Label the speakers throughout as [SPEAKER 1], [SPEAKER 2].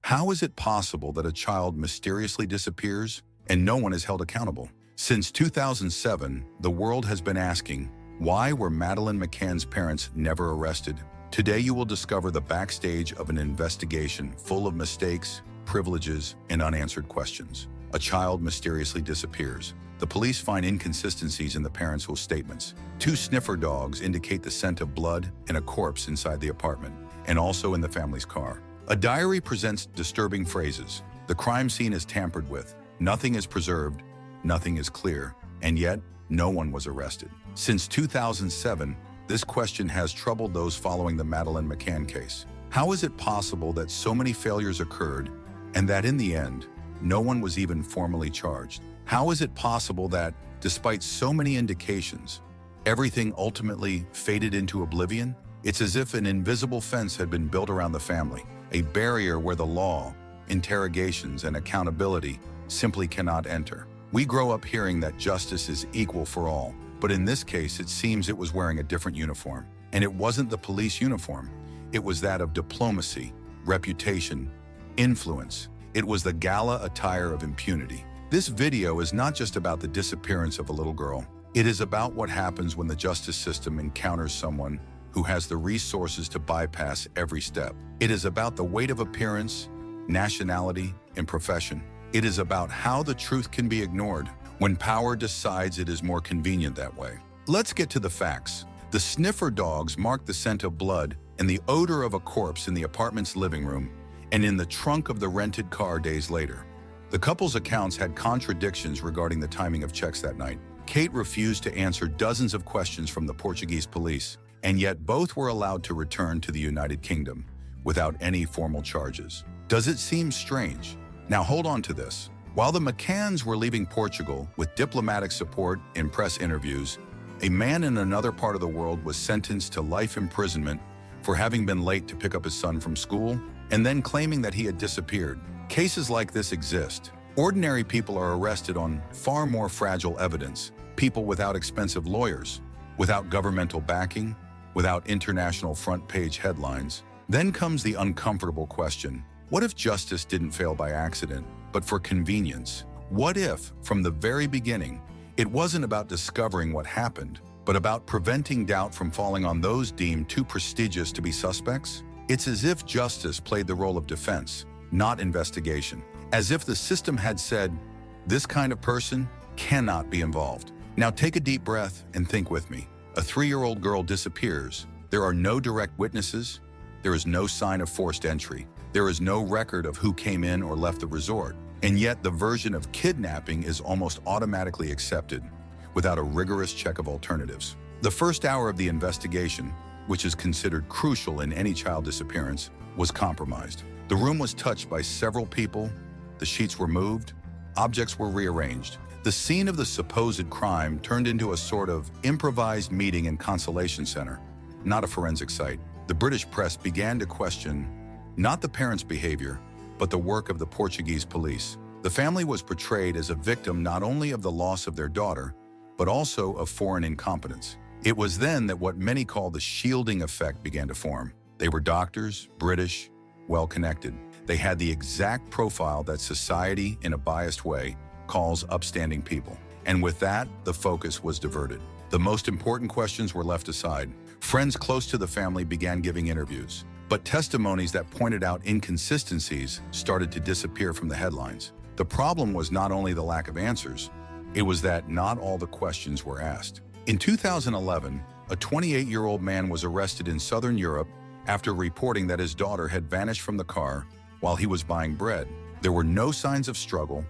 [SPEAKER 1] How is it possible that a child mysteriously disappears and no one is held accountable? Since 2007, the world has been asking, why were Madeleine McCann's parents never arrested? Today you will discover the backstage of an investigation full of mistakes, privileges, and unanswered questions. A child mysteriously disappears. The police find inconsistencies in the parents' statements. 2 sniffer dogs indicate the scent of blood and a corpse inside the apartment, and also in the family's car. A diary presents disturbing phrases. The crime scene is tampered with. Nothing is preserved. Nothing is clear. And yet, no one was arrested. Since 2007, this question has troubled those following the Madeleine McCann case. How is it possible that so many failures occurred and that in the end, no one was even formally charged? How is it possible that, despite so many indications, everything ultimately faded into oblivion? It's as if an invisible fence had been built around the family, a barrier where the law, interrogations, and accountability simply cannot enter. We grow up hearing that justice is equal for all, but in this case, it seems it was wearing a different uniform. And it wasn't the police uniform. It was that of diplomacy, reputation, influence. It was the gala attire of impunity. This video is not just about the disappearance of a little girl. It is about what happens when the justice system encounters someone who has the resources to bypass every step. It is about the weight of appearance, nationality, and profession. It is about how the truth can be ignored when power decides it is more convenient that way. Let's get to the facts. The sniffer dogs marked the scent of blood and the odor of a corpse in the apartment's living room and in the trunk of the rented car days later. The couple's accounts had contradictions regarding the timing of checks that night. Kate refused to answer dozens of questions from the Portuguese police, and yet both were allowed to return to the United Kingdom without any formal charges. Does it seem strange? Now hold on to this. While the McCanns were leaving Portugal with diplomatic support and press interviews, a man in another part of the world was sentenced to life imprisonment for having been late to pick up his son from school and then claiming that he had disappeared. Cases like this exist. Ordinary people are arrested on far more fragile evidence. People without expensive lawyers, without governmental backing, without international front-page headlines. Then comes the uncomfortable question. What if justice didn't fail by accident, but for convenience? What if, from the very beginning, it wasn't about discovering what happened, but about preventing doubt from falling on those deemed too prestigious to be suspects? It's as if justice played the role of defense, not investigation. As if the system had said, this kind of person cannot be involved. Now take a deep breath and think with me. A 3-year-old girl disappears. There are no direct witnesses. There is no sign of forced entry. There is no record of who came in or left the resort. And yet the version of kidnapping is almost automatically accepted without a rigorous check of alternatives. The first hour of the investigation, which is considered crucial in any child disappearance, was compromised. The room was touched by several people. The sheets were moved. Objects were rearranged. The scene of the supposed crime turned into a sort of improvised meeting and consolation center, not a forensic site. The British press began to question not the parents' behavior, but the work of the Portuguese police. The family was portrayed as a victim not only of the loss of their daughter, but also of foreign incompetence. It was then that what many call the shielding effect began to form. They were doctors, British, well-connected. They had the exact profile that society, in a biased way, calls upstanding people. And with that, the focus was diverted. The most important questions were left aside. Friends close to the family began giving interviews, but testimonies that pointed out inconsistencies started to disappear from the headlines. The problem was not only the lack of answers, it was that not all the questions were asked. In 2011, a 28-year-old man was arrested in southern Europe after reporting that his daughter had vanished from the car while he was buying bread. There were no signs of struggle,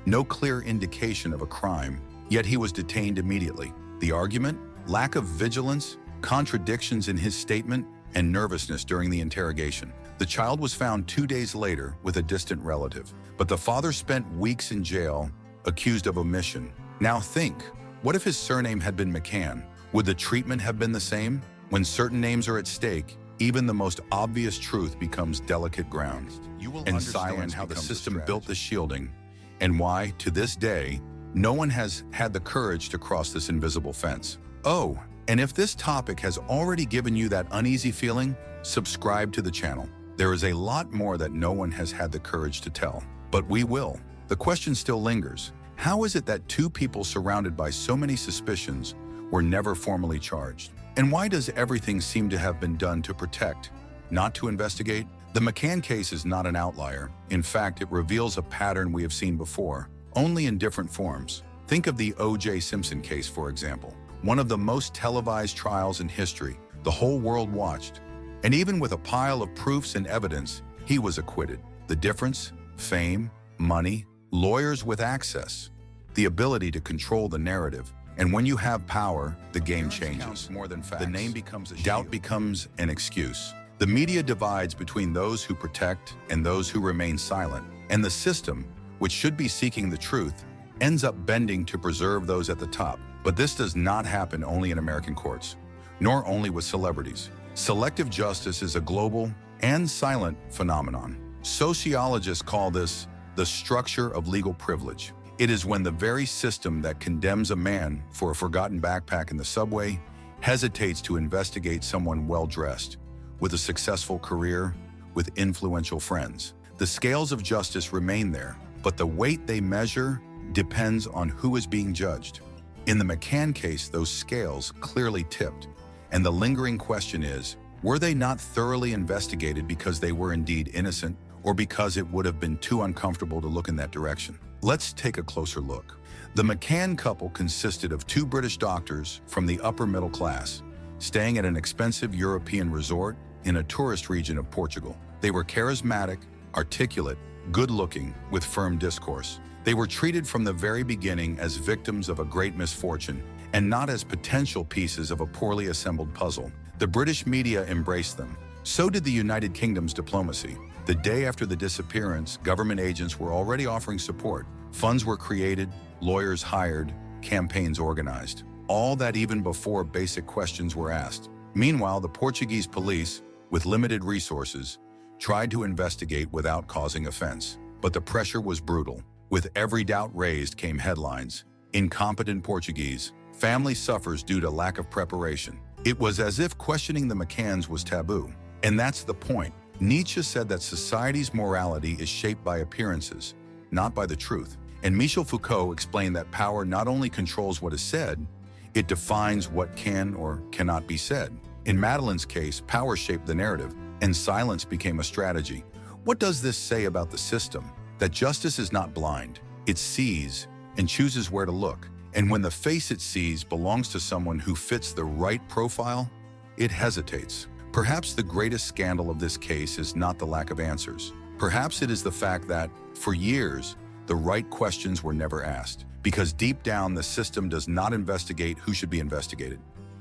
[SPEAKER 1] no clear indication of a crime, yet he was detained immediately. The argument? Lack of vigilance, contradictions in his statement, and nervousness during the interrogation. The child was found 2 days later with a distant relative, but the father spent weeks in jail, accused of omission. Now think, what if his surname had been McCann? Would the treatment have been the same? When certain names are at stake, even the most obvious truth becomes delicate ground. You will understand how the system built the shielding and why, to this day, no one has had the courage to cross this invisible fence. Oh, and if this topic has already given you that uneasy feeling, subscribe to the channel. There is a lot more that no one has had the courage to tell. But we will. The question still lingers. How is it that two people surrounded by so many suspicions were never formally charged? And why does everything seem to have been done to protect, not to investigate? The McCann case is not an outlier. In fact, it reveals a pattern we have seen before, only in different forms. Think of the O.J. Simpson case, for example. One of the most televised trials in history. The whole world watched. And even with a pile of proofs and evidence, he was acquitted. The difference? Fame, money, lawyers with access, the ability to control the narrative. And when you have power, the game changes. More than facts. The name becomes a shield. Doubt becomes an excuse. The media divides between those who protect and those who remain silent. And the system, which should be seeking the truth, ends up bending to preserve those at the top. But this does not happen only in American courts, nor only with celebrities. Selective justice is a global and silent phenomenon. Sociologists call this the structure of legal privilege. It is when the very system that condemns a man for a forgotten backpack in the subway hesitates to investigate someone well-dressed, with a successful career, with influential friends. The scales of justice remain there, but the weight they measure depends on who is being judged. In the McCann case, those scales clearly tipped, and the lingering question is, were they not thoroughly investigated because they were indeed innocent, or because it would have been too uncomfortable to look in that direction? Let's take a closer look. The McCann couple consisted of two British doctors from the upper middle class, staying at an expensive European resort in a tourist region of Portugal. They were charismatic, articulate, good-looking, with firm discourse. They were treated from the very beginning as victims of a great misfortune, and not as potential pieces of a poorly assembled puzzle. The British media embraced them. So did the United Kingdom's diplomacy. The day after the disappearance, government agents were already offering support. Funds were created, lawyers hired, campaigns organized. All that even before basic questions were asked. Meanwhile, the Portuguese police, with limited resources, tried to investigate without causing offense. But the pressure was brutal. With every doubt raised came headlines. Incompetent Portuguese. Family suffers due to lack of preparation. It was as if questioning the McCanns was taboo. And that's the point. Nietzsche said that society's morality is shaped by appearances, not by the truth. And Michel Foucault explained that power not only controls what is said, it defines what can or cannot be said. In Madeleine's case, power shaped the narrative, and silence became a strategy. What does this say about the system? That justice is not blind. It sees and chooses where to look. And when the face it sees belongs to someone who fits the right profile, it hesitates. Perhaps the greatest scandal of this case is not the lack of answers. Perhaps it is the fact that, for years, the right questions were never asked. Because deep down, the system does not investigate who should be investigated.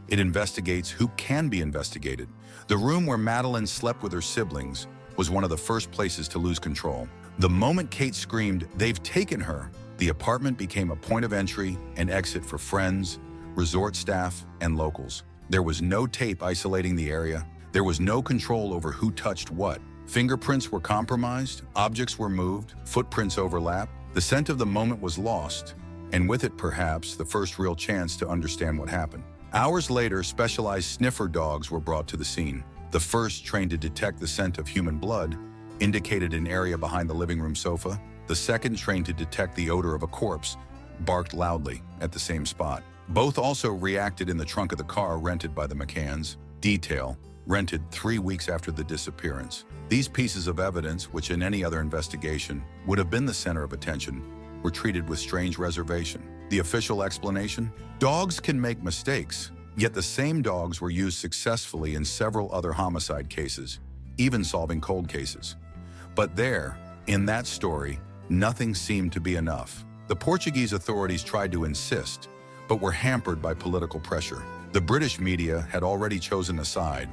[SPEAKER 1] It investigates who can be investigated. The room where Madeleine slept with her siblings was one of the first places to lose control. The moment Kate screamed, "They've taken her," the apartment became a point of entry and exit for friends, resort staff, and locals. There was no tape isolating the area. There was no control over who touched what. Fingerprints were compromised, objects were moved, footprints overlapped. The scent of the moment was lost, and with it, perhaps, the first real chance to understand what happened. Hours later, specialized sniffer dogs were brought to the scene. The first, trained to detect the scent of human blood, indicated an area behind the living room sofa. The second, trained to detect the odor of a corpse, barked loudly at the same spot. Both also reacted in the trunk of the car rented by the McCanns. Detail: rented 3 weeks after the disappearance. These pieces of evidence, which in any other investigation would have been the center of attention, were treated with strange reservation. The official explanation? Dogs can make mistakes, yet the same dogs were used successfully in several other homicide cases, even solving cold cases. But there, in that story, nothing seemed to be enough. The Portuguese authorities tried to insist, but were hampered by political pressure. The British media had already chosen a side,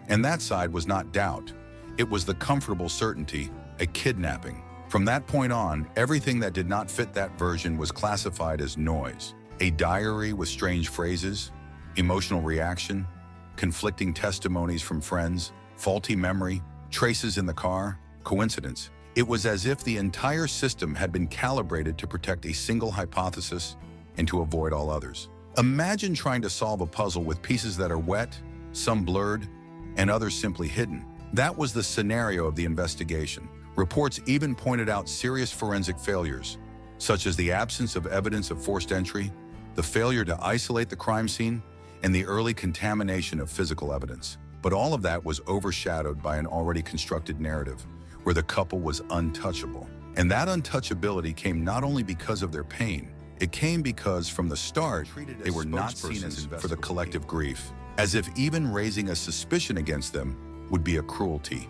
[SPEAKER 1] and that side was not doubt. It was the comfortable certainty, a kidnapping. From that point on, everything that did not fit that version was classified as noise. A diary with strange phrases, emotional reaction, conflicting testimonies from friends, faulty memory, traces in the car, coincidence. It was as if the entire system had been calibrated to protect a single hypothesis and to avoid all others. Imagine trying to solve a puzzle with pieces that are wet, some blurred, and others simply hidden. That was the scenario of the investigation. Reports even pointed out serious forensic failures, such as the absence of evidence of forced entry, the failure to isolate the crime scene, and the early contamination of physical evidence. But all of that was overshadowed by an already constructed narrative where the couple was untouchable. And that untouchability came not only because of their pain, it came because from the start, they were not seen as for the collective grief, as if even raising a suspicion against them would be a cruelty,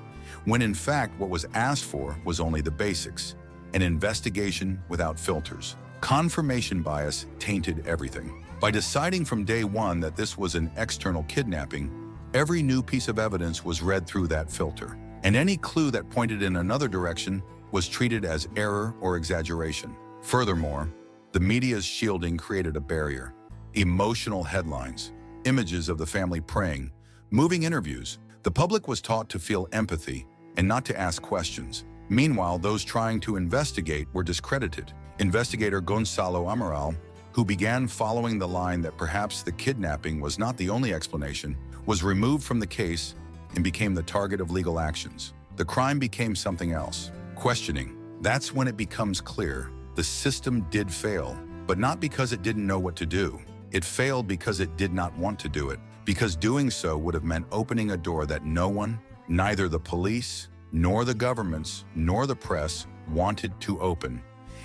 [SPEAKER 1] when in fact what was asked for was only the basics, an investigation without filters. Confirmation bias tainted everything. By deciding from day one that this was an external kidnapping, every new piece of evidence was read through that filter, and any clue that pointed in another direction was treated as error or exaggeration. Furthermore, the media's shielding created a barrier. Emotional headlines, images of the family praying, moving interviews. The public was taught to feel empathy and not to ask questions. Meanwhile, those trying to investigate were discredited. Investigator Gonzalo Amaral, who began following the line that perhaps the kidnapping was not the only explanation, was removed from the case and became the target of legal actions. The crime became something else. Questioning. That's when it becomes clear the system did fail, but not because it didn't know what to do. It failed because it did not want to do it, because doing so would have meant opening a door that no one, neither the police, nor the governments, nor the press, wanted to open.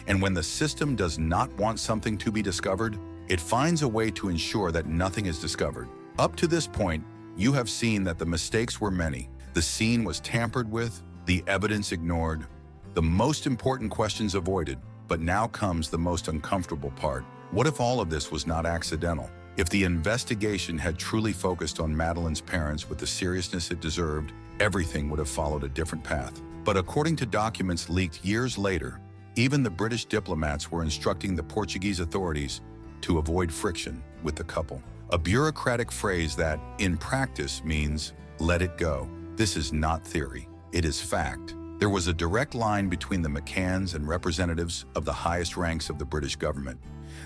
[SPEAKER 1] And when the system does not want something to be discovered, it finds a way to ensure that nothing is discovered. Up to this point, you have seen that the mistakes were many. The scene was tampered with, the evidence ignored, the most important questions avoided. But now comes the most uncomfortable part. What if all of this was not accidental? If the investigation had truly focused on Madeleine's parents with the seriousness it deserved, everything would have followed a different path. But according to documents leaked years later, even the British diplomats were instructing the Portuguese authorities to avoid friction with the couple. A bureaucratic phrase that, in practice, means, let it go. This is not theory, it is fact. There was a direct line between the McCanns and representatives of the highest ranks of the British government.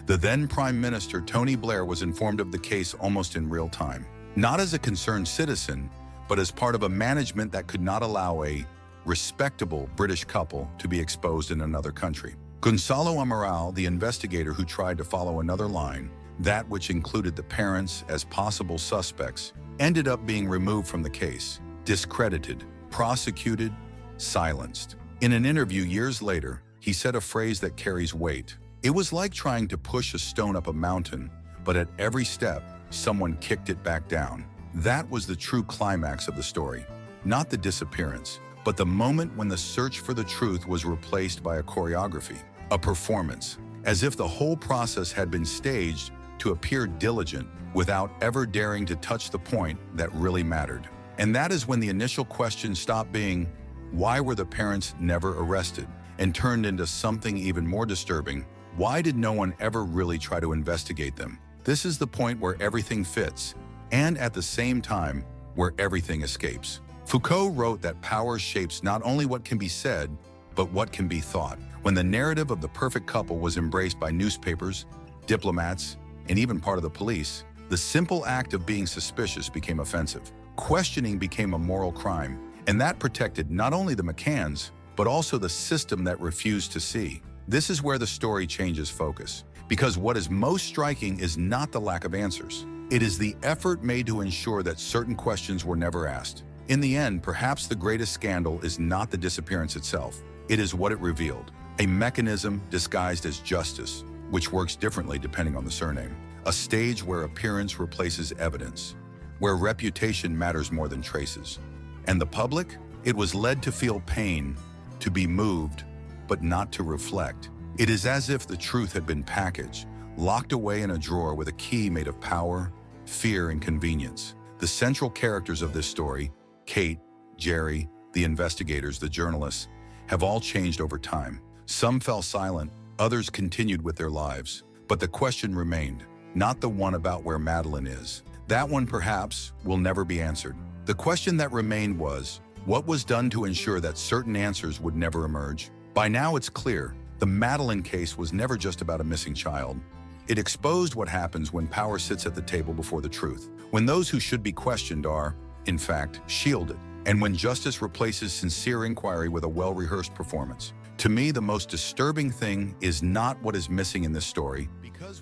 [SPEAKER 1] The then Prime Minister, Tony Blair, was informed of the case almost in real time. Not as a concerned citizen, but as part of a management that could not allow a respectable British couple to be exposed in another country. Gonzalo Amaral, the investigator who tried to follow another line, that which included the parents as possible suspects, ended up being removed from the case, discredited, prosecuted, silenced. In an interview years later, he said a phrase that carries weight. It was like trying to push a stone up a mountain, but at every step, someone kicked it back down. That was the true climax of the story. Not the disappearance, but the moment when the search for the truth was replaced by a choreography, a performance, as if the whole process had been staged to appear diligent without ever daring to touch the point that really mattered. And that is when the initial question stopped being, why were the parents never arrested? And turned into something even more disturbing. Why did no one ever really try to investigate them? This is the point where everything fits, and at the same time, where everything escapes. Foucault wrote that power shapes not only what can be said, but what can be thought. When the narrative of the perfect couple was embraced by newspapers, diplomats, and even part of the police, the simple act of being suspicious became offensive. Questioning became a moral crime. And that protected not only the McCanns, but also the system that refused to see. This is where the story changes focus. Because what is most striking is not the lack of answers. It is the effort made to ensure that certain questions were never asked. In the end, perhaps the greatest scandal is not the disappearance itself. It is what it revealed. A mechanism disguised as justice, which works differently depending on the surname. A stage where appearance replaces evidence, where reputation matters more than traces. And the public? It was led to feel pain, to be moved, but not to reflect. It is as if the truth had been packaged, locked away in a drawer with a key made of power, fear, and convenience. The central characters of this story, Kate, Jerry, the investigators, the journalists, have all changed over time. Some fell silent, others continued with their lives. But the question remained, not the one about where Madeleine is. That one, perhaps, will never be answered. The question that remained was, what was done to ensure that certain answers would never emerge? By now it's clear, the Madeleine case was never just about a missing child. It exposed what happens when power sits at the table before the truth, when those who should be questioned are, in fact, shielded. and when justice replaces sincere inquiry with a well-rehearsed performance. To me, the most disturbing thing is not what is missing in this story.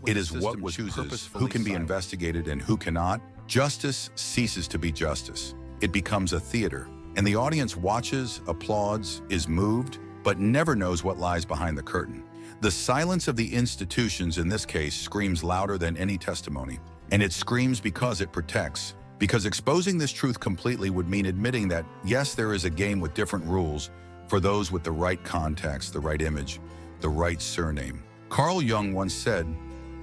[SPEAKER 1] It is what was chooses who can be investigated and who cannot. Justice ceases to be justice. It becomes a theater, and the audience watches, applauds, is moved, but never knows what lies behind the curtain. The silence of the institutions in this case screams louder than any testimony, and it screams because it protects. Because exposing this truth completely would mean admitting that, yes, there is a game with different rules for those with the right context, the right image, the right surname. Carl Jung once said,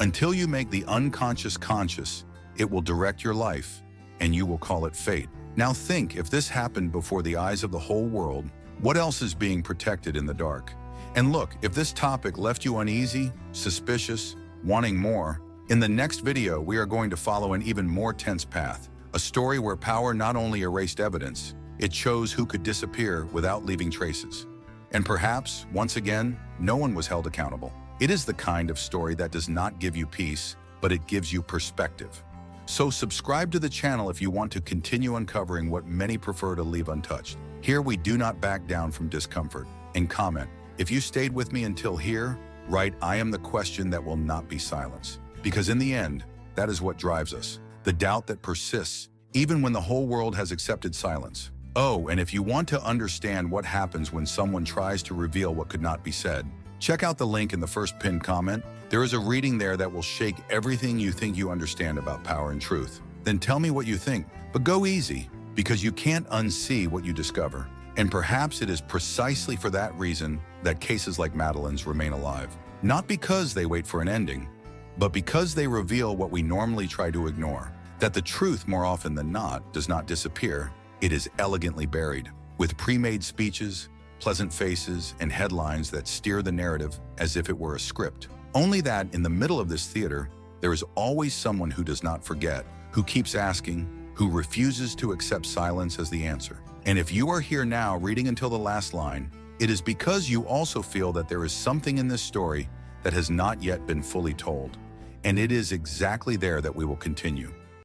[SPEAKER 1] "Until you make the unconscious conscious, it will direct your life, and you will call it fate." Now think, if this happened before the eyes of the whole world, what else is being protected in the dark? And look, if this topic left you uneasy, suspicious, wanting more, in the next video we are going to follow an even more tense path. A story where power not only erased evidence, it chose who could disappear without leaving traces. And perhaps, once again, no one was held accountable. It is the kind of story that does not give you peace, but it gives you perspective. So subscribe to the channel if you want to continue uncovering what many prefer to leave untouched. Here we do not back down from discomfort. And comment, if you stayed with me until here, write, "I am the question that will not be silenced." Because in the end, that is what drives us. The doubt that persists, even when the whole world has accepted silence. Oh, and if you want to understand what happens when someone tries to reveal what could not be said, check out the link in the first pinned comment. There is a reading there that will shake everything you think you understand about power and truth. Then tell me what you think, but go easy, because you can't unsee what you discover. And perhaps it is precisely for that reason that cases like Madeleine's remain alive. Not because they wait for an ending, but because they reveal what we normally try to ignore. That the truth, more often than not, does not disappear. It is elegantly buried, with pre-made speeches, pleasant faces, and headlines that steer the narrative as if it were a script. Only that in the middle of this theater, there is always someone who does not forget, who keeps asking, who refuses to accept silence as the answer. And if you are here now reading until the last line, it is because you also feel that there is something in this story that has not yet been fully told. And it is exactly there that we will continue.